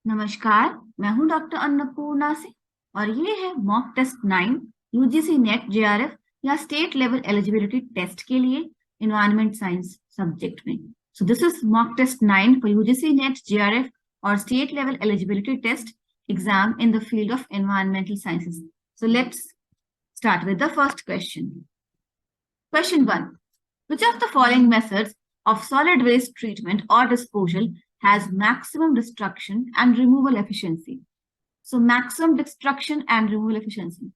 नमस्कार, मैं हूं डॉक्टर अन्नपूर्णा से और ये है mock test 9 UGC NET JRF या स्टेट लेवल एलिजिबिलिटी टेस्ट के लिए एनवायरमेंट साइंस सब्जेक्ट में। So this is mock test 9 for UGC NET JRF और state level eligibility test exam in the field of environmental sciences. So let's start with the first question. Question 1. Which of the following methods of solid waste treatment or disposal has maximum destruction and removal efficiency? So maximum destruction and removal efficiency.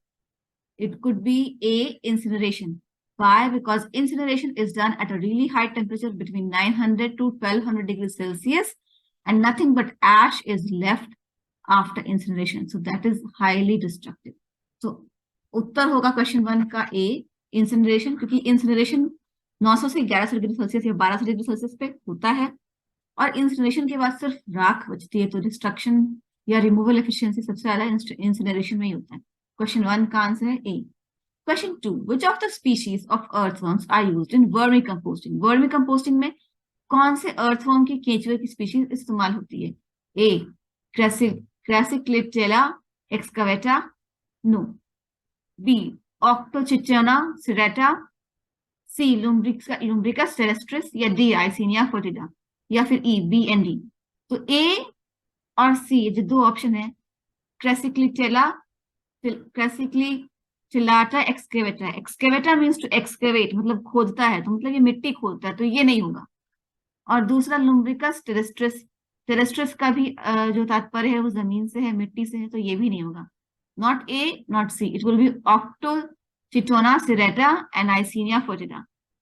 It could be A, incineration. Why? Because incineration is done at a really high temperature between 900 to 1200 degrees Celsius and nothing but ash is left after incineration. So that is highly destructive. So उत्तर होगा question 1 का ए, incineration, क्योंकि incineration 900 से 1100 degree Celsius या 1200 degree Celsius पे होता है और incineration के बाद सिर्फ राख बचती है, तो डिस्ट्रक्शन या रिमूवल एफिशिएंसी सबसे ज्यादा इंसिनरेशन में ही होता है। क्वेश्चन 1 का आंसर है A. Question 2, which of the species of earthworms are used in vermicomposting? Vermicomposting में कौन से अर्थवर्म की केंचुए की स्पीशीज इस्तेमाल होती है? ए, क्रेसिक्लिटेला एक्सकावेटा, नो। बी, ऑक्टोचिचोना सिरेटा, सी, लुम्ब्रिकस टेरेस्ट्रिस, या डी, आइसिनिया फोर्टिडा, या फिर ई, बी एंड डी। तो ए और सी जो दो ऑप्शन है, क्रेसिक्लिटेलाटा एक्सकेवेटा। एक्सकेवेटा मीन्स टू एक्सकेवेट, मतलब खोदता है, तो मतलब ये मिट्टी खोदता है, तो ये नहीं होगा। और दूसरा लुम्ब्रिकस टेरेस्ट्रिस, टेरेस्ट्रिस का भी जो तात्पर्य है वो जमीन से है, मिट्टी से है, तो ये भी नहीं होगा। Not A, not C. It will be Octochitona serrata and Icenia foetida.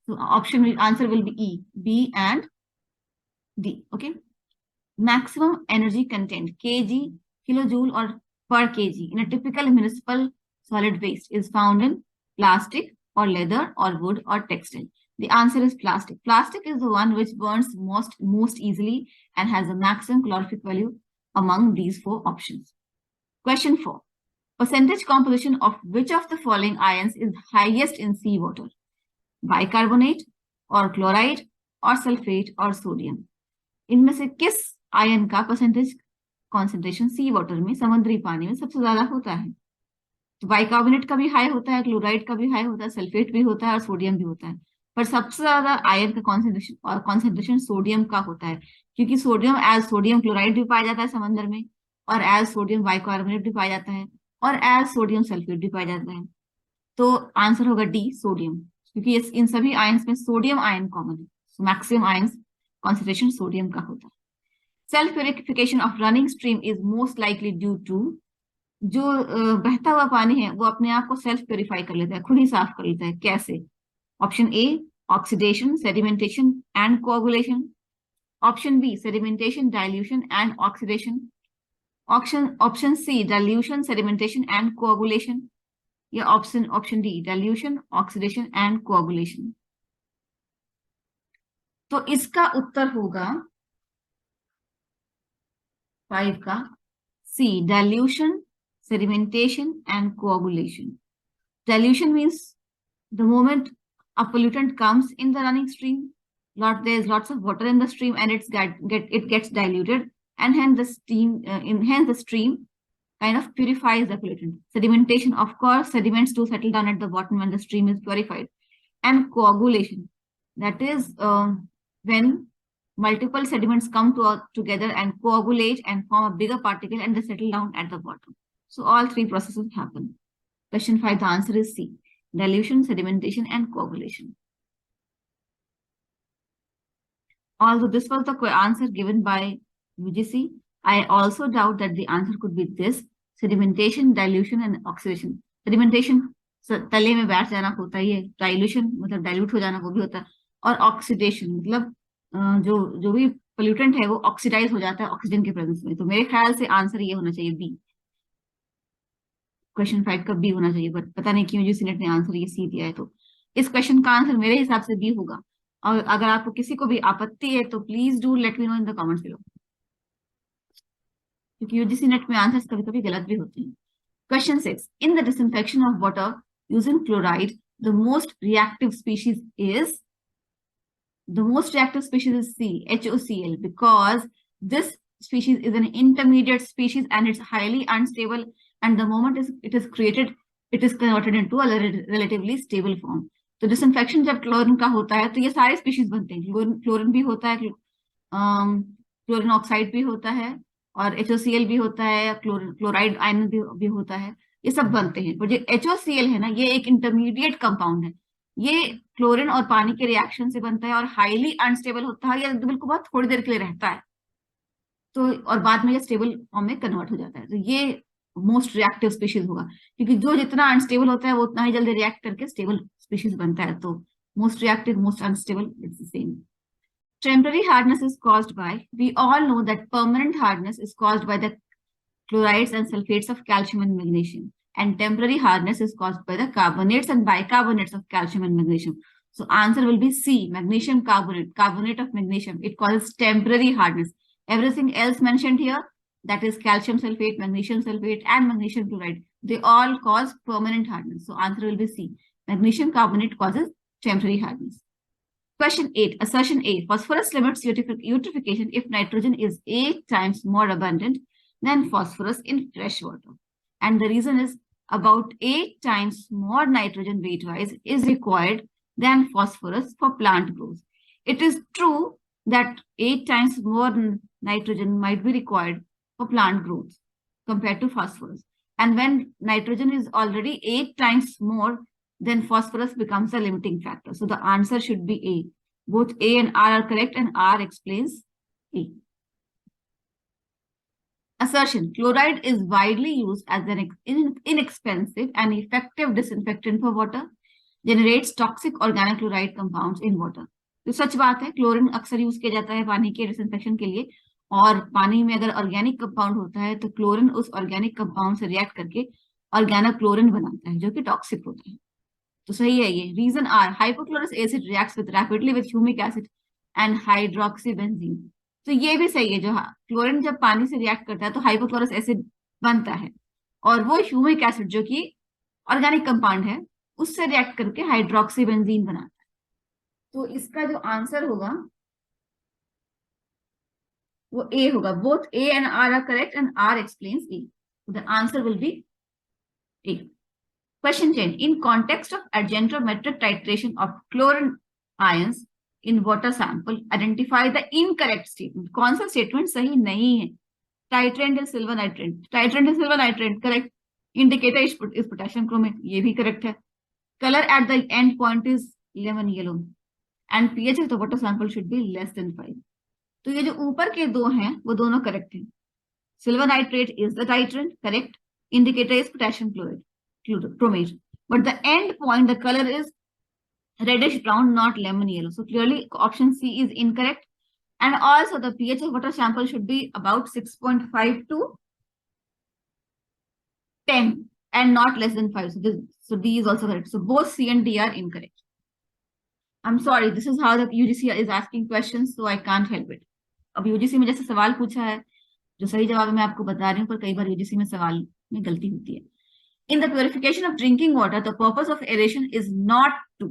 So answer will be E, B and D. Okay. Maximum energy content, kg, kilojoule or per kg in a typical municipal solid waste is found in plastic or leather or wood or textile. The answer is plastic. Plastic is the one which burns most easily and has a maximum calorific value among these four options. Question 4. Percentage composition of which of the following ions is highest in seawater? Bicarbonate or chloride or sulfate or sodium? इनमें से किस ion का percentage concentration सी water में, समुद्री पानी में सबसे ज्यादा होता है? तो बाइकार्बोनेट का भी हाई होता है, क्लोराइड का भी हाई होता है, सल्फेट भी होता है और सोडियम भी होता है, पर सबसे ज्यादा आयन का कॉन्सेंट्रेशन सोडियम का होता है, क्योंकि सोडियम एज सोडियम क्लोराइड भी पाया जाता है समंदर में, और एज सोडियम बाइकार्बोनेट भी पाया जाता है, और एज सोडियम सल्फेट भी पाया जाता है। तो आंसर होगा डी, सोडियम, क्योंकि इन सभी आयंस में सोडियम आयन कॉमन है, so maximum ions concentration sodium का होता है। Self purification of running stream is most likely due to, जो बहता हुआ पानी है वो अपने आप को सेल्फ प्यूरिफाई कर लेता है, खुद ही साफ कर लेता है। कैसे? Option A, oxidation, sedimentation and coagulation. Option B, sedimentation, dilution and oxidation. Option C, dilution, sedimentation and coagulation, या option D, dilution, oxidation and coagulation. तो इसका उत्तर होगा 5 का C, dilution, sedimentation and coagulation. Dilution means the moment a pollutant comes in the running stream, there's lots of water in the stream and it gets diluted, and hence the stream kind of purifies the pollutant. Sedimentation, of course, sediments do settle down at the bottom when the stream is purified. And coagulation, that is when multiple sediments come together and coagulate and form a bigger particle and they settle down at the bottom. So all three processes happen. Question 5, the answer is C, dilution, sedimentation and coagulation. Although this was the answer given by UGC, I also doubt that the answer could be this, sedimentation, dilution and oxidation. Sedimentation तले में बैठ जाना होता है, dilution मतलब dilute हो जाना वो भी होता है, और ऑक्सीडेशन मतलब जो भी पोल्यूटेंट है वो ऑक्सीडाइज हो जाता है ऑक्सीजन के प्रेजेंस में। तो मेरे ख्याल से आंसर ये होना चाहिए बी, क्वेश्चन 5 का बी होना चाहिए, बट पता नहीं क्यों यूजीसी नेट ने आंसर ये सी दिया है। तो इस क्वेश्चन का आंसर मेरे हिसाब से बी होगा, और अगर आपको किसी को भी आपत्ति है तो please do let me know in the comments below, क्योंकि यूजीसी नेट में आंसर्स कभी कभी गलत भी होते हैं। Question 6, in the disinfection of water using chloride the most reactive species is C, HOCl, because this species is an intermediate species and it's highly unstable, and the moment it is created, it is converted into a relatively stable form. तो disinfection जब chlorine का होता है तो ये सारे species बनते हैं, क्लोरीन भी होता है, क्लोरीन ऑक्साइड भी होता है, और HOCl भी होता है, क्लोराइड आयन भी होता है, ये सब बनते हैं। पर जो HOCl है ना, ये एक इंटरमीडिएट कंपाउंड है, ये क्लोरीन और पानी के रिएक्शन से बनता है और हाईली अनस्टेबल होता है, या बिल्कुल बहुत थोड़ी देर के लिए रहता है, तो और बाद में ये स्टेबल फॉर्म में कन्वर्ट हो जाता है। तो ये मोस्ट रिएक्टिव स्पीशीज होगा, क्योंकि जो जितना अनस्टेबल होता है वो उतना ही जल्दी रिएक्ट करके स्टेबल स्पीशीज बनता है। तो most reactive, most unstable, it's the same. Temporary hardness is caused by, we all know that permanent hardness is caused by the chlorides and sulfates of calcium and magnesium, and temporary hardness is caused by the carbonates and bicarbonates of calcium and magnesium. So answer will be C, magnesium carbonate, carbonate of magnesium. It causes temporary hardness. Everything else mentioned here, that is calcium sulfate, magnesium sulfate, and magnesium chloride, they all cause permanent hardness. So answer will be C, magnesium carbonate causes temporary hardness. Question 8, assertion A, phosphorus limits eutrophication if nitrogen is 8 times more abundant than phosphorus in fresh water. And the reason is about 8 times more nitrogen weight-wise is required than phosphorus for plant growth. It is true that 8 times more nitrogen might be required for plant growth compared to phosphorus. And when nitrogen is already 8 times more, then phosphorus becomes a limiting factor. So the answer should be A. Both A and R are correct, and R explains A. Assertion, chloride is widely used as an inexpensive and effective disinfectant for water, generates toxic organochloride compounds in water. तो सच बात है, chlorine अक्सर use किया जाता है पानी के disinfection के लिए, और पानी में अगर ऑर्गेनिक कंपाउंड होता है तो क्लोरीन उस ऑर्गेनिक कंपाउंड से रिएक्ट करके ऑर्गेनोक्लोरीन बनाता है, जो कि टॉक्सिक होता है। तो सही है ये। Reason R, hypochlorous acid reacts with rapidly with humic acid and hydroxybenzene. तो ये भी सही है, जो क्लोरीन जब पानी से रिएक्ट करता है तो हाइपोक्लोरस एसिड बनता है, और वो ह्यूमिक एसिड जो कि ऑर्गेनिक कंपाउंड है उससे रिएक्ट करके हाइड्रोक्सीबेंजीन बनाता है। तो इसका जो आंसर होगा वो ए होगा। Both A and R are correct, and R explains A. The answer will be A. Question 10. In context of argentometric titration of chlorine ions in water sample, identify the incorrect statement. कौन सा statement सही नहीं है? Titrant is silver nitrate. Titrant is silver nitrate. Correct. Indicator is potassium chromate. ये भी correct है. Color at the end point is lemon yellow. And pH of the water sample should be less than 5. तो ये जो ऊपर के दो हैं वो दोनों correct हैं. Silver nitrate is the titrant. Correct. Indicator is potassium chloride. Chromate, but the end point, the color is reddish brown, not lemon yellow. So clearly option C is incorrect. And also the pH of water sample should be about 6.5 to 10 and not less than 5. So D is also correct. So both C and D are incorrect. I'm sorry, this is how the UGC is asking questions, so I can't help it. अब UGC में जैसे सवाल पूछा है, जो सही जवाब मैं आपको बता रही हूँ, पर कई बार UGC में सवाल में गलती होती है। In the purification of drinking water, the purpose of aeration is not to.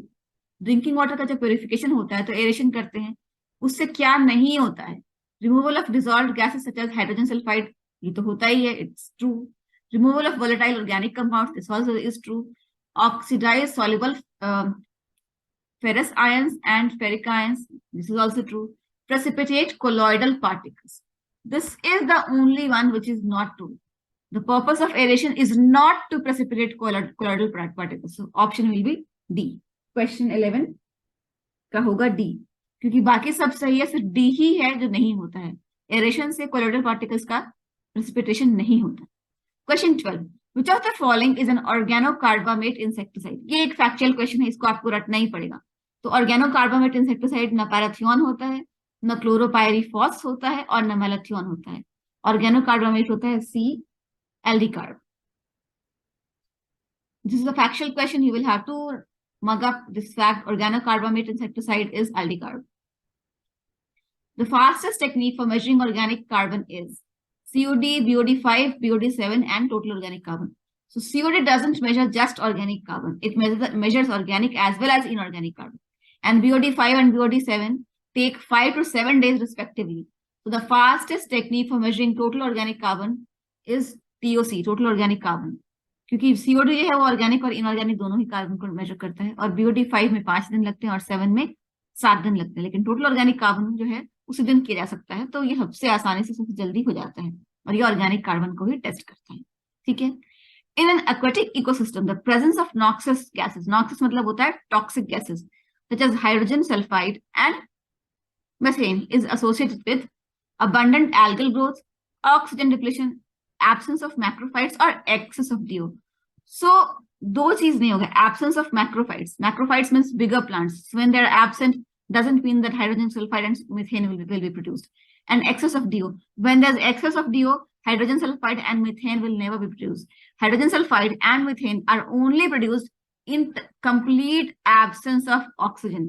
Drinking water का जब purification होता है तो aeration करते हैं, उससे क्या नहीं होता है? Removal of dissolved gases such as hydrogen sulfide, ये तो होता ही है, it's true. Removal of volatile organic compounds, this also is true. Oxidized soluble ferrous ions and ferric ions, this is also true. Precipitate colloidal particles, this is the only one which is not true. The purpose of aeration is not to precipitate colloidal particles. So option will be D. Question 11 का होगा D, क्योंकि बाकी सब सही है, सिर्फ D ही है जो नहीं होता है। एरेशन से colloidal particles का precipitation नहीं होता। Question 12. Which of the following is an organocarbamate insecticide? ये एक factual question है, इसको आपको रटना ही पड़ेगा। तो organocarbamate insecticide न पैराथियोन होता है, न क्लोरोपायरीफॉस होता है, और न मैलाथियोन होता है। organocarbamate होता है C, aldicarb. This is a factual question. You will have to mug up this fact. Organocarbamate insecticide is aldicarb. The fastest technique for measuring organic carbon is COD, BOD5, BOD7, and total organic carbon. So COD doesn't measure just organic carbon. It measures organic as well as inorganic carbon. And BOD5 and BOD7 take 5 to 7 days respectively. So the fastest technique for measuring total organic carbon is TOC, total organic carbon, क्योंकि CO2 जो है वो organic और inorganic दोनों ही carbon को major करता है, और BOD 5 में 5 दिन लगते हैं और 7 में 7 दिन लगते हैं, लेकिन टोटल ऑर्गेनिक कार्बन जो है उसी दिन किया जा सकता है, तो ये सबसे आसानी से सबसे जल्दी हो जाता है, और ये ऑर्गेनिक कार्बन को भी टेस्ट करता है। ठीक है। In an aquatic ecosystem the presence of noxious gases, noxious मतलब होता है toxic gases, such as hydrogen sulfide and methane is associated with abundant algal growth, oxygen depletion, absence of macrophytes or excess of DO. So दो चीज नहीं होगा, absence of macrophytes. Macrophytes means bigger plants. So when they're absent, doesn't mean that hydrogen sulfide and methane will be produced. And excess of DO. When there's excess of DO, hydrogen sulfide and methane will never be produced. Hydrogen sulfide and methane are only produced in complete absence of oxygen.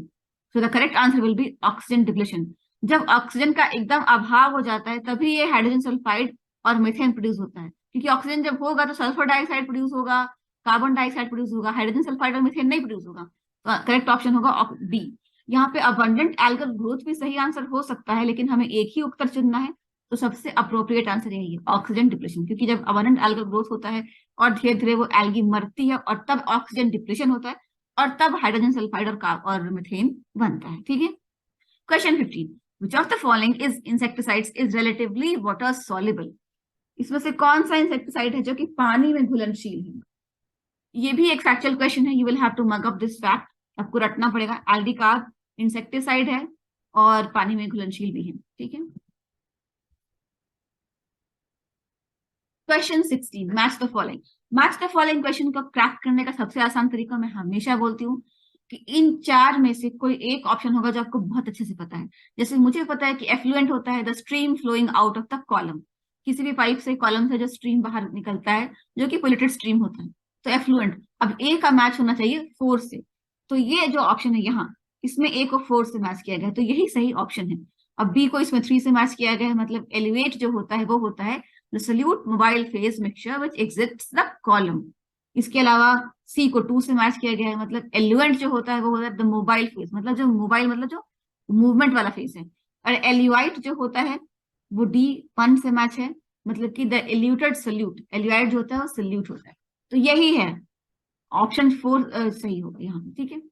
So the correct answer will be oxygen depletion. जब oxygen का एकदम अभाव हो जाता है तभी ये hydrogen sulphide और मीथेन प्रोड्यूस होता है, क्योंकि ऑक्सीजन जब होगा तो सल्फर डाइऑक्साइड प्रोड्यूस होगा, कार्बन डाइऑक्साइड प्रोड्यूस होगा, हाइड्रोजन सल्फाइड और मीथेन नहीं प्रोड्यूस होगा। तो करेक्ट ऑप्शन होगा बी। यहाँ पे अबंडेंट एल्गल ग्रोथ भी सही आंसर हो सकता है, लेकिन हमें एक ही उत्तर चुनना है, तो सबसे अप्रोप्रिएट आंसर यही है, ऑक्सीजन डिप्रेशन, क्योंकि जब अबंडेंट एल्गल ग्रोथ होता है और धीरे धीरे वो एल्गी मरती है और तब ऑक्सीजन डिप्रेशन होता है और तब हाइड्रोजन सल्फाइड और मीथेन बनता है। ठीक है। Question 15, which of the following is insecticides is relatively water soluble? इसमें से कौन सा इंसेक्टिसाइड है जो कि पानी में घुलनशील है? ये भी एक फैक्चुअल क्वेश्चन है, you will have to mug up this fact, आपको रटना पड़ेगा। एल्डिकार्ब इंसेक्टिसाइड है और पानी में घुलनशील भी है। ठीक है। Question 16, match the following. Match the following question को क्रैक करने का सबसे आसान तरीका मैं हमेशा बोलती हूँ कि इन चार में से कोई एक ऑप्शन होगा जो आपको बहुत अच्छे से पता है। जैसे मुझे पता है कि एफ्लुएंट होता है the stream flowing out of the column, किसी भी पाइप से कॉलम से जो स्ट्रीम बाहर निकलता है जो कि पोल्यूटेड स्ट्रीम होता है, तो एफ्लुएंट। अब ए का मैच होना चाहिए 4 से, तो ये जो ऑप्शन है यहाँ, इसमें ए को 4 से मैच किया गया है, तो यही सही ऑप्शन है। अब बी को इसमें 3 से मैच किया गया है, मतलब एलिवेट जो होता है वो होता है the solute mobile phase mixture which exits the column. इसके अलावा सी को 2 से मैच किया गया है, मतलब एल्यूएंट जो होता है वो होता है द मोबाइल फेज, मतलब जो मोबाइल मतलब जो मूवमेंट वाला फेज है। और एल्यूआइट जो होता है वो डी 1 से मैच है, मतलब कि द एल्यूटेड सोल्यूट, एल्यूआइट जो होता है वो सोल्यूट होता है। तो यही है ऑप्शन 4 सही होगा यहाँ पे। ठीक है।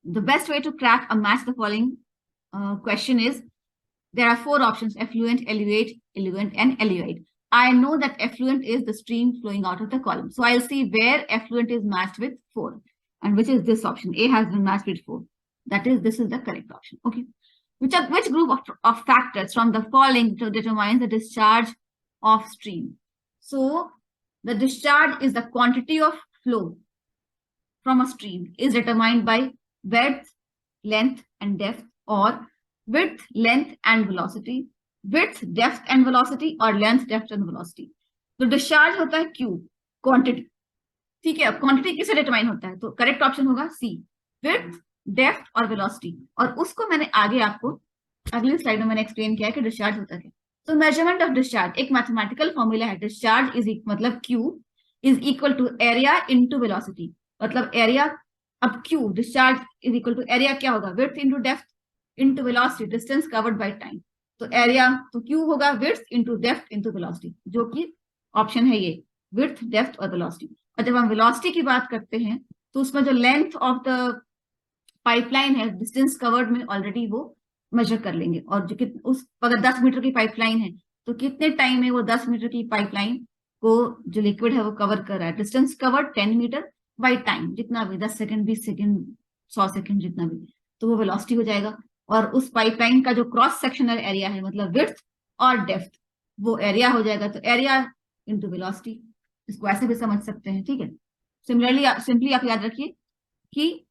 The best way to crack a match the following question is there are 4 options: effluent, eluate, eluent and eluate. I know that effluent is the stream flowing out of the column, so I'll see where effluent is matched with 4, and which is this option. A has been matched with 4. This is the correct option. Okay. Which group of factors from the following determines the discharge of stream? So the discharge is the quantity of flow from a stream is determined by width, length and depth, or width, length and velocity, width, depth and velocity, और length, depth and velocity. तो discharge होता है Q, quantity. ठीक है। अब quantity किसे determine होता है, तो करेक्ट ऑप्शन होगा सी, width, depth और velocity। और उसको मैंने आगे आपको अगली स्लाइड में मैंने एक्सप्लेन किया है कि डिस्चार्ज होता है। तो मेजरमेंट ऑफ डिस्चार्ज एक मैथमेटिकल फॉर्मूला है, डिस्चार्ज इज मतलब Q is equal to area into velocity, मतलब एरिया। अब Q discharge is equal to area क्या होगा, width into depth into velocity, distance covered by time। तो एरिया तो Q होगा width into depth into velocity, जो कि ऑप्शन है ये, width, depth और velocity। और जब हम velocity की बात करते हैं तो उसमें जो लेंथ ऑफ द पाइपलाइन है, डिस्टेंस कवर्ड में ऑलरेडी वो मेजर कर लेंगे, और जो कि उस अगर 10 मीटर की पाइपलाइन है तो कितने टाइम में वो 10 मीटर की पाइपलाइन को जो लिक्विड है वो कवर कर रहा है, distance covered 10 meter by time, जितना भी 10 सेकंड 20 सेकंड 100 सेकंड जितना भी, तो वो वेलोसिटी हो जाएगा। और उस पाइपलाइन का जो क्रॉस सेक्शनल एरिया है, मतलब विड्थ और डेप्थ, वो एरिया हो जाएगा, तो एरिया इनटू वेलोसिटी, इसको ऐसे भी समझ सकते हैं। ठीक है। सिंपली आप याद रखिए कि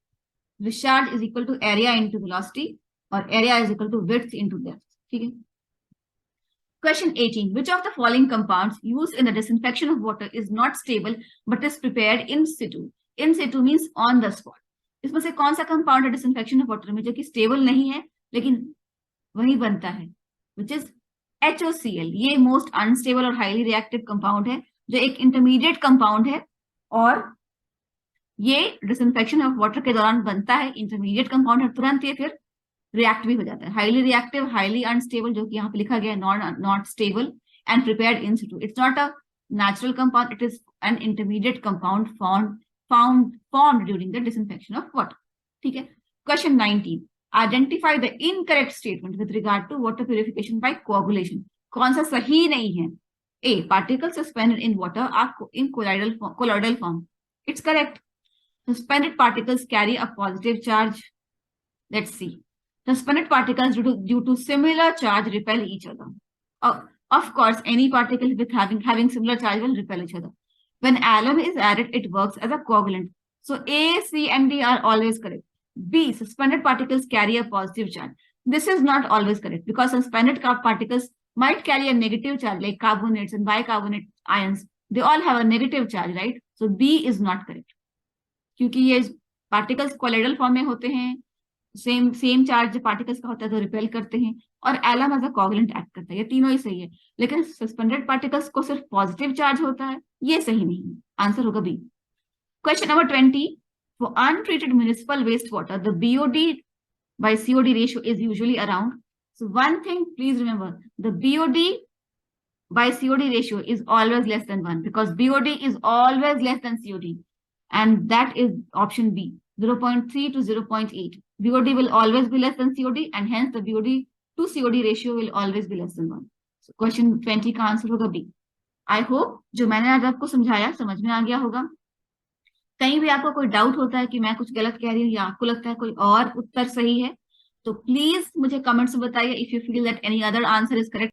discharge is equal to area into velocity और area is equal to width into depth. ठीक है। Question 18, which of the following compounds used in the disinfection of water is not stable but is prepared in situ? In situ means on the spot। इसमें से कौन सा compound है disinfection of water में जो कि स्टेबल नहीं है लेकिन वही बनता है, विच इज HOCl। ये मोस्ट अनस्टेबल और हाईली रिएक्टिव कंपाउंड है, जो एक इंटरमीडिएट कंपाउंड है, और ये डिसइंफेक्शन ऑफ वाटर के दौरान बनता है, इंटरमीडिएट कंपाउंड है, तुरंत ये फिर रिएक्ट भी हो जाता है, हाईली रिएक्टिव, हाईली अनस्टेबल, जो कि यहाँ पे लिखा गया है not stable and prepared in Situ. It's not a natural compound, it is an intermediate compound formed during the disinfection of water. ठीक है। Question 19. Identify the incorrect statement with regard to water purification by coagulation. कौन सा सही नहीं है? A. Particles suspended in water are in colloidal form. It's correct. Suspended particles carry a positive charge. Let's see. Suspended particles due to similar charge repel each other. Of course, any particle with having similar charge will repel each other. When alum is added, it works as a coagulant. So A, C, and D are always correct. B, suspended particles carry a positive charge. This is not always correct because suspended particles might carry a negative charge, like carbonates and bicarbonate ions. They all have a negative charge, right? So B is not correct. क्योंकि ये particles colloidal form में होते हैं, same charge particles का होता है तो repel करते हैं, और alum as a coagulant act करता है, ये तीनों ही सही है। लेकिन सस्पेंडेड पार्टिकल्स को सिर्फ पॉजिटिव चार्ज होता है, ये सही नहीं है। आंसर होगा B. Question number 20, for untreated municipal waste water the BOD by COD ratio is usually around. So one thing, please remember, the BOD by COD ratio is always less than 1 because BOD is always less than COD, and that is option B, 0.3 to 0.8. BOD will always be less than COD, and hence the BOD to COD ratio will always be less than 1. So question 20 का answer होगा B. I hope जो मैंने आज आपको समझाया समझ में आ गया होगा। कहीं भी आपको कोई डाउट होता है कि मैं कुछ गलत कह रही हूँ या आपको लगता है कोई और उत्तर सही है, तो प्लीज मुझे कमेंट्स में बताइए। If you feel that any other answer is correct